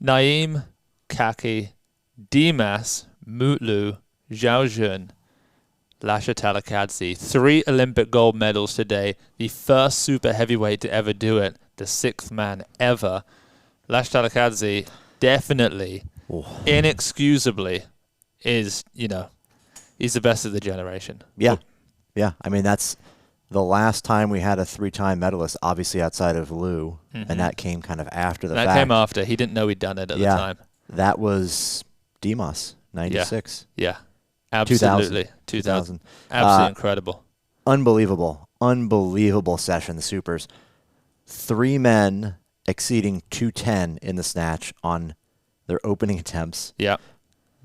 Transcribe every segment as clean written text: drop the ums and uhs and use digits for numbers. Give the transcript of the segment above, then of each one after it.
Naeem, Kaki, Dimas, Mutlu, Zhao Jun, Lasha Talakhadze. 3 Olympic gold medals today. The first super heavyweight to ever do it. The 6th man ever. Lasha Talakhadze definitely, inexcusably, is, he's the best of the generation. Yeah. Yeah. I mean, that's the last time we had a 3-time medalist, obviously outside of Liu, and that came kind of after the fact. That came after. He didn't know he'd done it at the time. That was Dimas, 96. Yeah. Absolutely. 2000. Absolutely incredible. Unbelievable session, the supers. 3 men exceeding 210 in the snatch on their opening attempts. Yeah.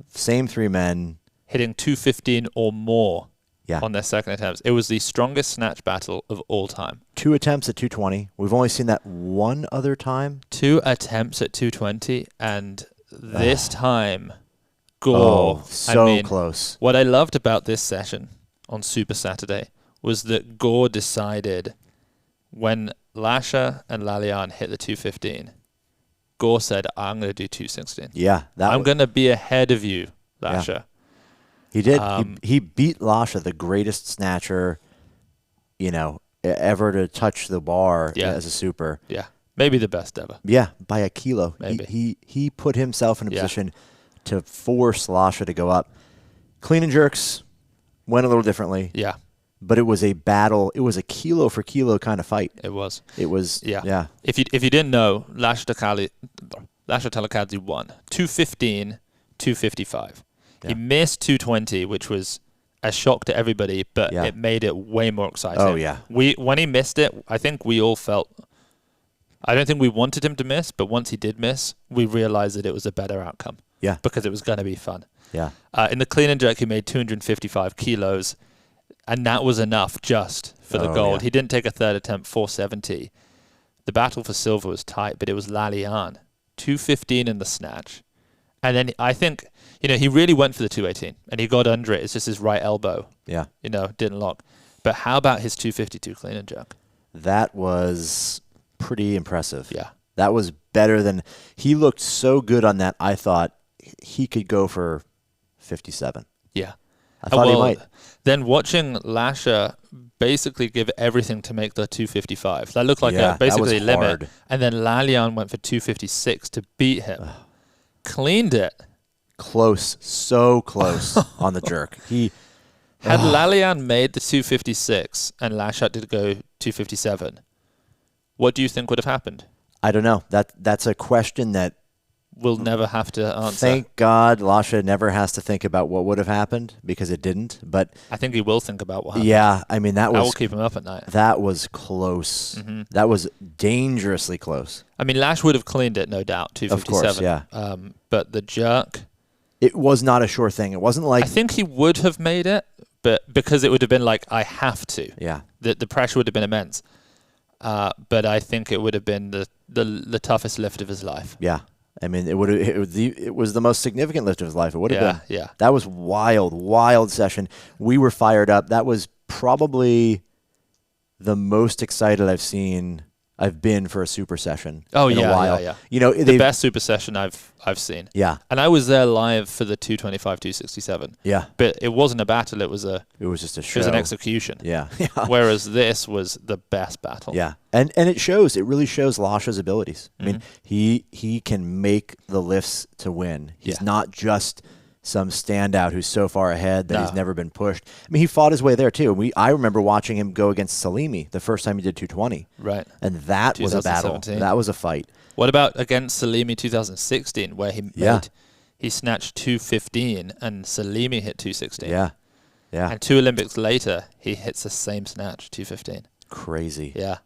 Same 3 men hitting 215 or more Yeah. on their second attempts. It was the strongest snatch battle of all time. 2 attempts at 220. We've only seen that one other time. 2 attempts at 220, and this time, Gor. Close. What I loved about this session on Super Saturday was that Gor decided when Lasha and Lalayan hit the 215, Gor said, I'm going to do 216. Yeah. I'm going to be ahead of you, Lasha. Yeah. He did. He beat Lasha, the greatest snatcher, ever to touch the bar as a super. Yeah. Maybe the best ever. Yeah, by a kilo. Maybe. He put himself in a position to force Lasha to go up. Clean and jerks went a little differently. Yeah. But it was a battle. It was a kilo for kilo kind of fight. It was. Yeah. If you didn't know, Lasha Talakhadze won 215, 255. Yeah. He missed 220, which was a shock to everybody, but it made it way more exciting. Oh yeah. When he missed it, I think we all felt. I don't think we wanted him to miss, but once he did miss, we realized that it was a better outcome. Yeah. Because it was going to be fun. Yeah. In the clean and jerk, he made 255 kilos, and that was enough just for the gold. Yeah. He didn't take a third attempt, 470. The battle for silver was tight, but it was Lalayan, 215 in the snatch. And then I think, he really went for the 218, and he got under it. It's just his right elbow. Yeah. Didn't lock. But how about his 252 clean and jerk? That was pretty impressive. Yeah. That was better than... He looked so good on that, I thought he could go for 57. Yeah. I thought he might. Then watching Lasha basically give everything to make the 255. That looked like basically a limit. Hard. And then Lalayan went for 256 to beat him. Cleaned it. Close. So close on the jerk. Had Lalayan made the 256 and Lasha did go 257, what do you think would have happened? I don't know. That's a question that we'll never have to answer. Thank God Lasha never has to think about what would have happened, because it didn't. But I think he will think about what happened. Yeah, I mean, that will keep him up at night. That was close. That was dangerously close. I mean, Lash would have cleaned it, no doubt, 257. Of course, yeah. But the jerk... It was not a sure thing. It wasn't like... I think he would have made it, but because it would have been like, I have to. Yeah. The pressure would have been immense. But I think it would have been the toughest lift of his life. Yeah. I mean, it was the most significant lift of his life. It would have been. Yeah. That was wild session. We were fired up. That was probably the most excited I've been for a super session in a while. Yeah. The best super session I've seen. Yeah. And I was there live for the 225, 267. Yeah. But it wasn't a battle. It was just a show. It was an execution. Yeah. Whereas this was the best battle. Yeah. And it shows. It really shows Lasha's abilities. I mean, he can make the lifts to win. He's not just some standout who's so far ahead that he's never been pushed. I mean, he fought his way there too. I remember watching him go against Salimi the first time he did 220. Right. And that was a battle. That was a fight. What about against Salimi 2016, where he snatched 215 and Salimi hit 216? Yeah. And 2 Olympics later, he hits the same snatch, 215. Crazy. Yeah.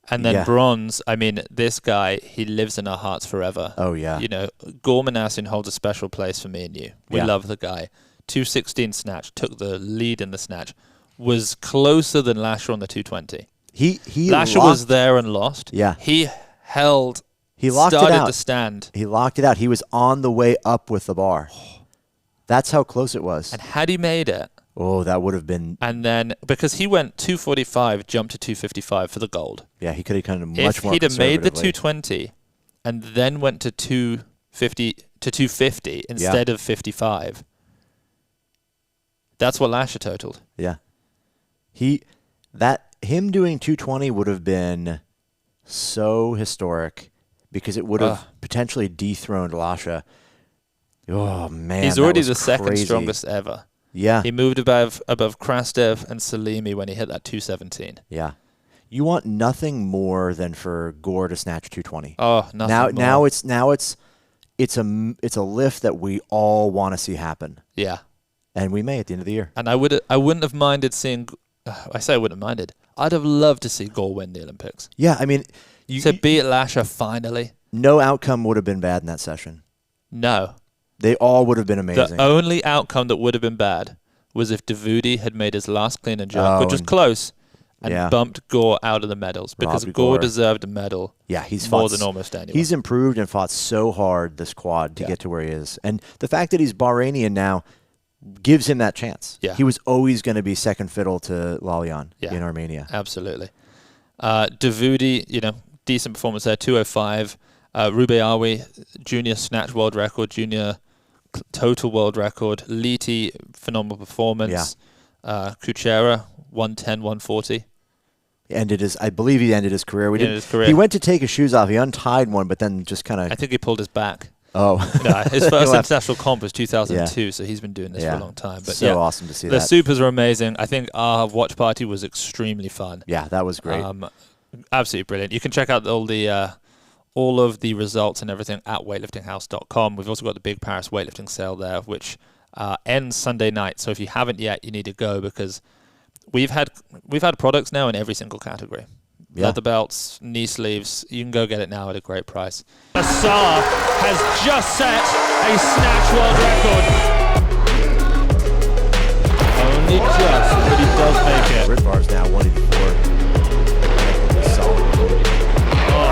And then bronze, I mean, this guy, he lives in our hearts forever. Oh, yeah. Gor Minasyan holds a special place for me and you. We love the guy. 216 snatch, took the lead in the snatch, was closer than Lasha on the 220. Lasha was there and lost. Yeah. He locked started to stand. He locked it out. He was on the way up with the bar. That's how close it was. And had he made it... Oh, that would have been... And then, because he went 245, jumped to 255 for the gold. Yeah, he could have kind of much more If he'd have made the 220 and then went to 250 instead of 55. That's what Lasha totaled. Yeah. Him doing 220 would have been so historic because it would have potentially dethroned Lasha. Oh, man. He's already the second strongest ever. Yeah. He moved above Krastev and Salimi when he hit that 217. Yeah. You want nothing more than for Gor to snatch 220. Oh, nothing more. Now it's a lift that we all want to see happen. Yeah. And we may at the end of the year. And I wouldn't have minded seeing I say I wouldn't have minded. I'd have loved to see Gor win the Olympics. Yeah, I mean, to beat Lasha finally. No outcome would have been bad in that session. No. They all would have been amazing. The only outcome that would have been bad was if Davoudi had made his last clean and jerk, which was close, and bumped Gor out of the medals, because Gor deserved a medal. Yeah, he's more than almost anyone. He's improved and fought so hard this quad to get to where he is. And the fact that he's Bahrainian now gives him that chance. Yeah. He was always going to be second fiddle to Lalayan in Armenia. Absolutely. Davoudi, decent performance there, 205. Rubeawi, junior snatch world record, junior total world record. Liti, phenomenal performance. Kuchera, 110, 140. I believe he ended his career. He went to take his shoes off. He untied one, but then just kind of... I think he pulled his back. Oh. No, his first international comp was 2002, so he's been doing this for a long time. But so awesome to see that. The supers are amazing. I think our watch party was extremely fun. Yeah, that was great. Absolutely brilliant. You can check out all of the results and everything at weightliftinghouse.com. We've also got the big Paris weightlifting sale there, which ends Sunday night. So if you haven't yet, you need to go, because we've had products now in every single category. Leather belts, knee sleeves. You can go get it now at a great price. Sara has just set a snatch world record. Only just, but he does make it. Red bar's now 184. Solid.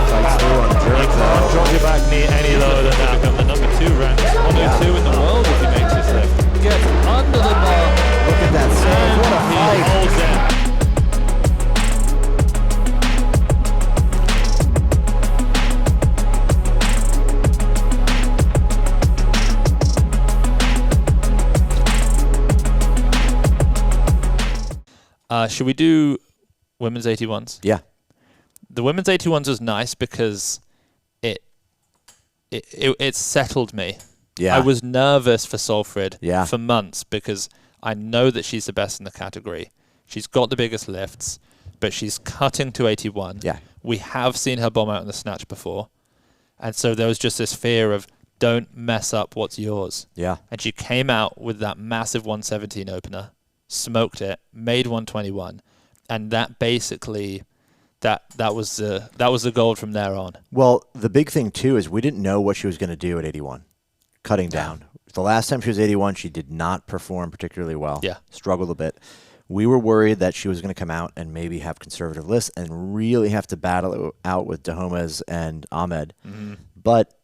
Fights through on Djuraev. You can't drop your back knee any lower than that. Become the number 2 ranked 102 in the world if he makes this lift. Gets under the bar. Look at that save. What a fight. He holds it. Should we do women's 81s? Yeah. The women's 81s was nice because it settled me. Yeah. I was nervous for Solfrid for months because I know that she's the best in the category. She's got the biggest lifts, but she's cutting to 81. Yeah. We have seen her bomb out in the snatch before. And so there was just this fear of, don't mess up what's yours. Yeah. And she came out with that massive 117 opener, smoked it, made 121, and that basically that was the gold from there on. Well, the big thing too is we didn't know what she was going to do at 81, cutting down. The last time she was 81, she did not perform particularly well. Yeah, struggled a bit. We were worried that she was going to come out and maybe have conservative lists and really have to battle it out with Dajomes and Ahmed. Mm-hmm. But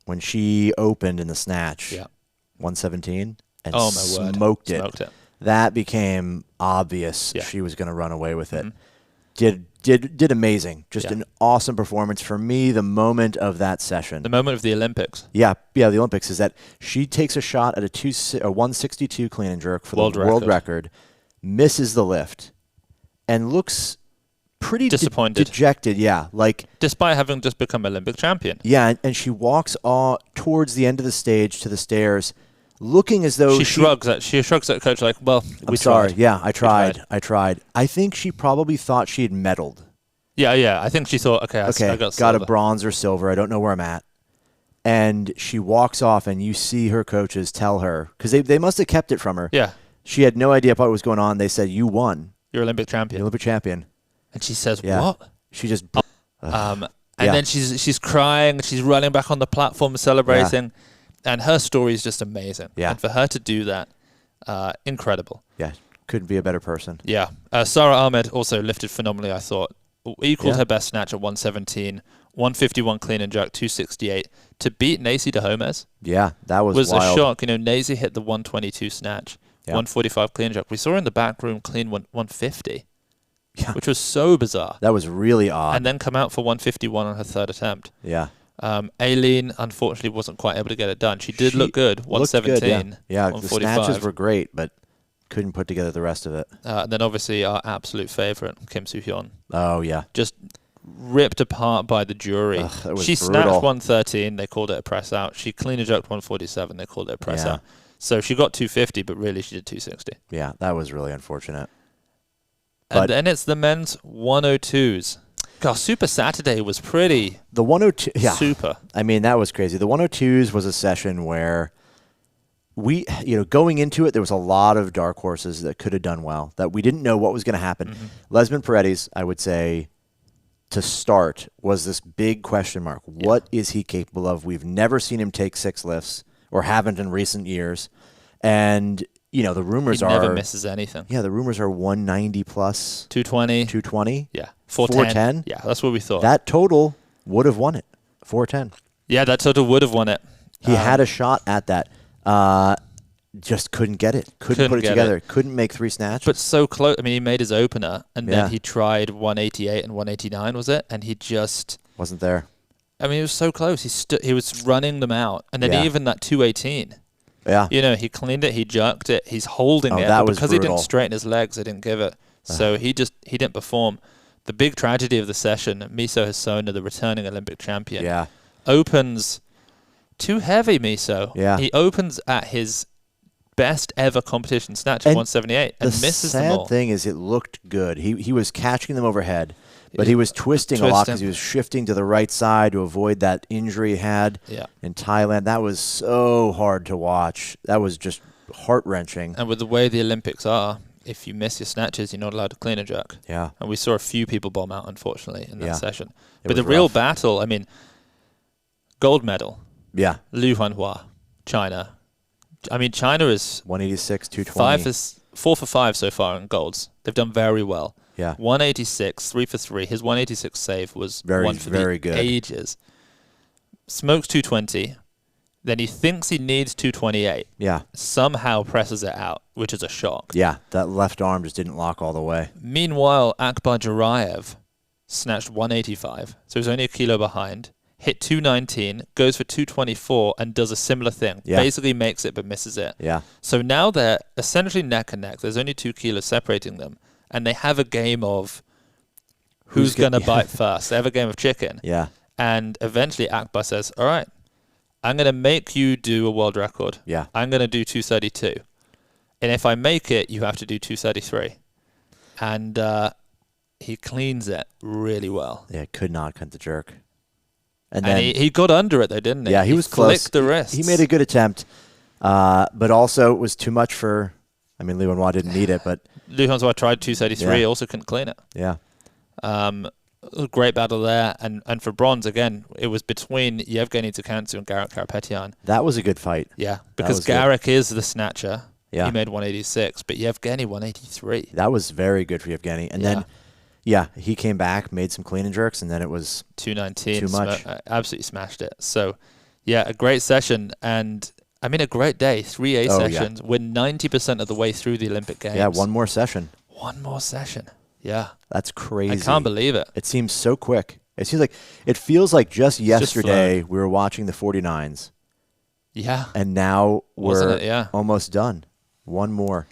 when she opened in the snatch, 117 and smoked it. That became obvious she was going to run away with it. Mm-hmm. Did amazing. Just an awesome performance. For me, the moment of that session. The moment of the Olympics. Yeah, the Olympics is that she takes a shot at a 162 clean and jerk for the world record, misses the lift, and looks pretty disappointed. Dejected, despite having just become Olympic champion. Yeah, and she walks towards the end of the stage to the stairs, looking as though she shrugs at coach like, well, I'm sorry. Yeah, I tried. I think she probably thought she had medaled. Yeah. I think she thought, okay, I got a bronze or silver. I don't know where I'm at. And she walks off, and you see her coaches tell her, because they must have kept it from her. Yeah. She had no idea what was going on. They said, you won. You're Olympic champion. And she says, what? She just... and then she's crying. She's running back on the platform celebrating. Yeah. And her story is just amazing. Yeah. And for her to do that, incredible. Yeah. Couldn't be a better person. Yeah. Sara Ahmed also lifted phenomenally, I thought. Equaled her best snatch at 117, 151 clean and jerk, 268. To beat Neisi Dajomes. Yeah, that was wild. A shock. Neisi hit the 122 snatch, 145 clean and jerk. We saw her in the back room clean 150. Yeah. Which was so bizarre. That was really odd. And then come out for 151 on her third attempt. Yeah. Aileen, unfortunately, wasn't quite able to get it done. She did look good, 117. Yeah, the snatches were great, but couldn't put together the rest of it. And then obviously our absolute favorite, Kim Soo-hyun. Oh, yeah. Just ripped apart by the jury. She snatched 113. They called it a press out. She clean and jerked 147. They called it a press out. So she got 250, but really she did 260. Yeah, that was really unfortunate. And then it's the men's 102s. God, Super Saturday was pretty the 102, super. I mean, that was crazy. The 102s was a session where going into it, there was a lot of dark horses that could have done well, that we didn't know what was going to happen. Lesmond Paredes, I would say, to start, was this big question mark. What is he capable of? We've never seen him take 6 lifts, or haven't in recent years. And, the rumors he never misses anything. Yeah, the rumors are 190 plus. 220. 220. Yeah. 410. Yeah, that's what we thought. That total would have won it. 410. Yeah, that total would have won it. He had a shot at that. Just couldn't get it. Couldn't put it together. Couldn't make 3 snatches. But so close. I mean, he made his opener, and then he tried 188 and 189, was it? And he just wasn't there. I mean, he was so close. He was running them out, and then even that 218. Yeah. He cleaned it. He jerked it. He's holding it, that but was because brutal. he didn't straighten his legs, they didn't give it. So he didn't perform. The big tragedy of the session, Miso Hosono, the returning Olympic champion, opens too heavy. Miso. Yeah. He opens at his best ever competition snatch of 178 and misses them all. The sad thing is it looked good. He was catching them overhead, but he was twisting a lot because he was shifting to the right side to avoid that injury he had in Thailand. That was so hard to watch. That was just heart-wrenching. And with the way the Olympics are, if you miss your snatches, you're not allowed to clean a jerk. Yeah. And we saw a few people bomb out, unfortunately, in that session. But the rough. real battle, I mean, gold medal. Yeah. Liu Huanhua, China. I mean, China is 186, 220. 4 for 5 so far in golds. They've done very well. Yeah. 186, 3 for 3. His 186 save was one for very the good. ages. Smokes 220. Then he thinks he needs 228. Yeah. Somehow presses it out, which is a shock. Yeah, that left arm just didn't lock all the way. Meanwhile, Akbar Djuraev snatched 185, so he's only a kilo behind. Hit 219, goes for 224, and does a similar thing. Yeah. Basically makes it, but misses it. Yeah. So now they're essentially neck and neck. There's only 2 kilos separating them, and they have a game of who's going to bite first. They have a game of chicken. Yeah. And eventually Akbar says, all right, I'm going to make you do a world record. Yeah. I'm going to do 232. And if I make it, you have to do 233. And he cleans it really well. Yeah, could not cut the jerk. And then he got under it, though, didn't he? Yeah, he was close. Flicked the wrists. He made a good attempt, but also it was too much for... I mean, Liu Huanhua didn't need it, but... Liu Huanhua tried 233, also couldn't clean it. Yeah. A great battle there. And for bronze, again, it was between Yauheni Tsikhantsou and Garik Karapetyan. That was a good fight. Yeah, because Garik is the snatcher. Yeah. He made 186, but Yauheni 183. That was very good for Yauheni. And then... Yeah, he came back, made some clean and jerks, and then it was 219. Too much. Absolutely smashed it. So, yeah, a great session. And, I mean, a great day. 3 A sessions. We're 90% of the way through the Olympic Games. Yeah, one more session. One more session. Yeah. That's crazy. I can't believe it. It seems so quick. It feels like just yesterday we were watching the 49s. Yeah. And now we're almost done. One more.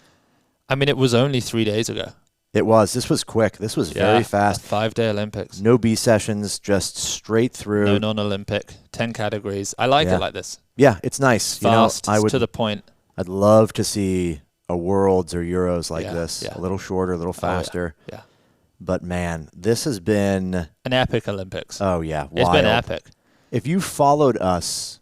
I mean, it was only 3 days ago. It was. This was quick. This was very fast. 5-day Olympics. No B sessions, just straight through. No non-Olympic. 10 categories. I like it like this. Yeah, it's nice. Fast, to the point. I'd love to see a Worlds or Euros like this. A little shorter, a little faster. Yeah. But, man, this has been... an epic Olympics. Oh, yeah. Wild. It's been epic. If you followed us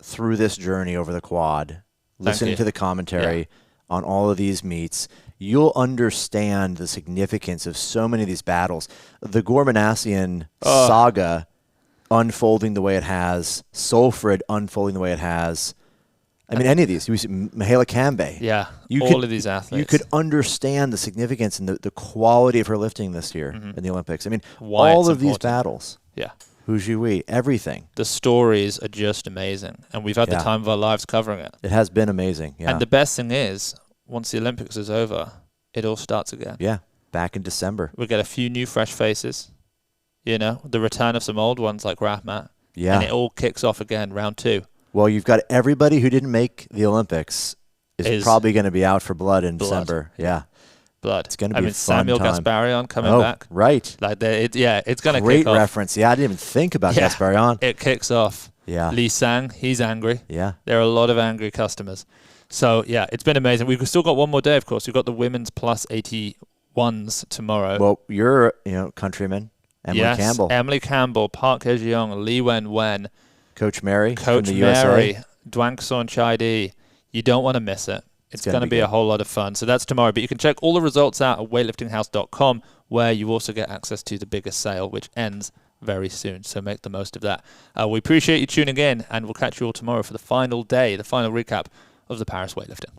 through this journey over the quad, listening to the commentary on all of these meets... you'll understand the significance of so many of these battles. The Gor Minasyan saga unfolding the way it has, Solfrid unfolding the way it has. I mean, any of these. You see Mihaela Kambe. Yeah, all of these athletes. You could understand the significance and the quality of her lifting this year in the Olympics. I mean, all of these battles. Yeah. Hu Jihui, everything. The stories are just amazing. And we've had the time of our lives covering it. It has been amazing, yeah. And the best thing is... once the Olympics is over, it all starts again. Yeah, back in December. We'll get a few new fresh faces, the return of some old ones like Rahmat, Yeah. And it all kicks off again, round 2. Well, you've got everybody who didn't make the Olympics is probably going to be out for blood in December. Yeah. Blood. It's going to be a fun Samuel time. Gasparian coming back. Right. Like it's going to kick Great off. reference. Yeah, I didn't even think about Gasparian. It kicks off. Yeah. Li Sang, he's angry. Yeah. There are a lot of angry customers. So, yeah, it's been amazing. We've still got one more day, of course. We've got the women's plus 81s tomorrow. Well, you're, countryman, Emily Campbell. Emily Campbell, Park Hye-jeong, Lee Wen-wen. Coach Mary Coach from the Mary, USA. Dwangson Chai-di. You don't want to miss it. It's going to be a whole lot of fun. So that's tomorrow. But you can check all the results out at weightliftinghouse.com, where you also get access to the biggest sale, which ends very soon. So make the most of that. We appreciate you tuning in, and we'll catch you all tomorrow for the final day, the final recap of the Paris Weightlifting.